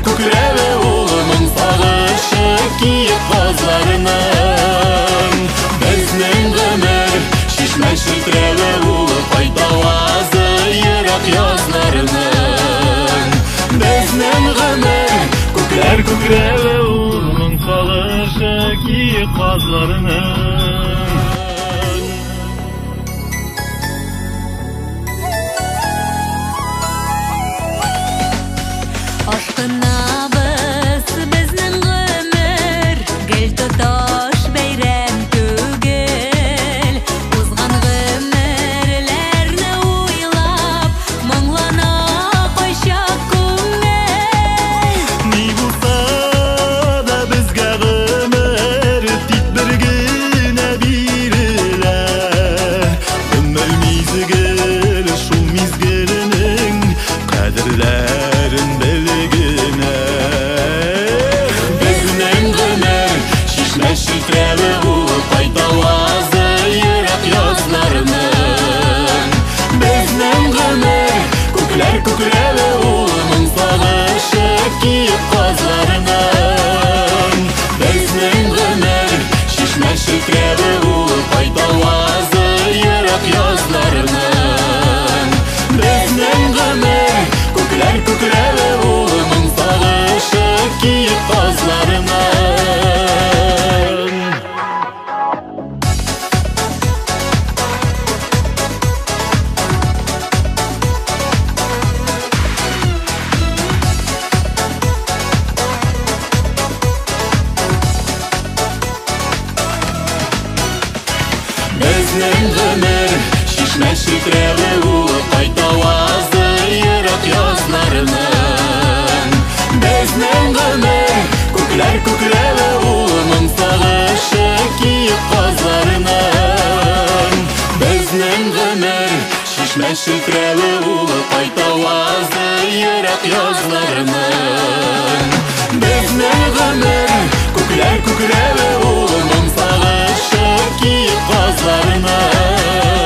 күкірәві ұлының сағышы киіп қазларының. Біздің ғұмыр шешмәй шілтірәві ұлы пайдалазы ерақ язларының. Біздің ғұмыр күкірәві ұлының сағышы киіп қазларының. Ашқынабыз біздің ғұмыр, гүл тұташ бәйрәм түгел. Узған ғұмырләрні ойлап, мұңлана қойшақ күңел. Ни булса да безгә ғұмыр, тик бір генә бирелә. Ғұмыр мизгел, шул мизгеленең қадірләрін белгенә. Безнең ғұмыр шишмәй шілтірәві ұлы пайдалазы ерақ язларының. Безнең ғұмыр күкірәві ұлының сағышы киіп қазларының. Безнең ғұмыр шишмәй шілтірәві ұлы пайдалазы ерақ язларының. Безнең ғұмыр күкірәві ұлының сағышы киіп қазларының. Безнең ғұмыр шишмәй шілтірәві ұлы пайдалазы ерақ язларының. Безнең ғұмыр күкірәві ұлының сағышы киіп қазларының. Безнең ғұмыр шишмәй шілтірәві ұлы пайдалазы ерақ язларының. Безнең ғұмыр күкірәві ұлының сағышы киіп қазларының.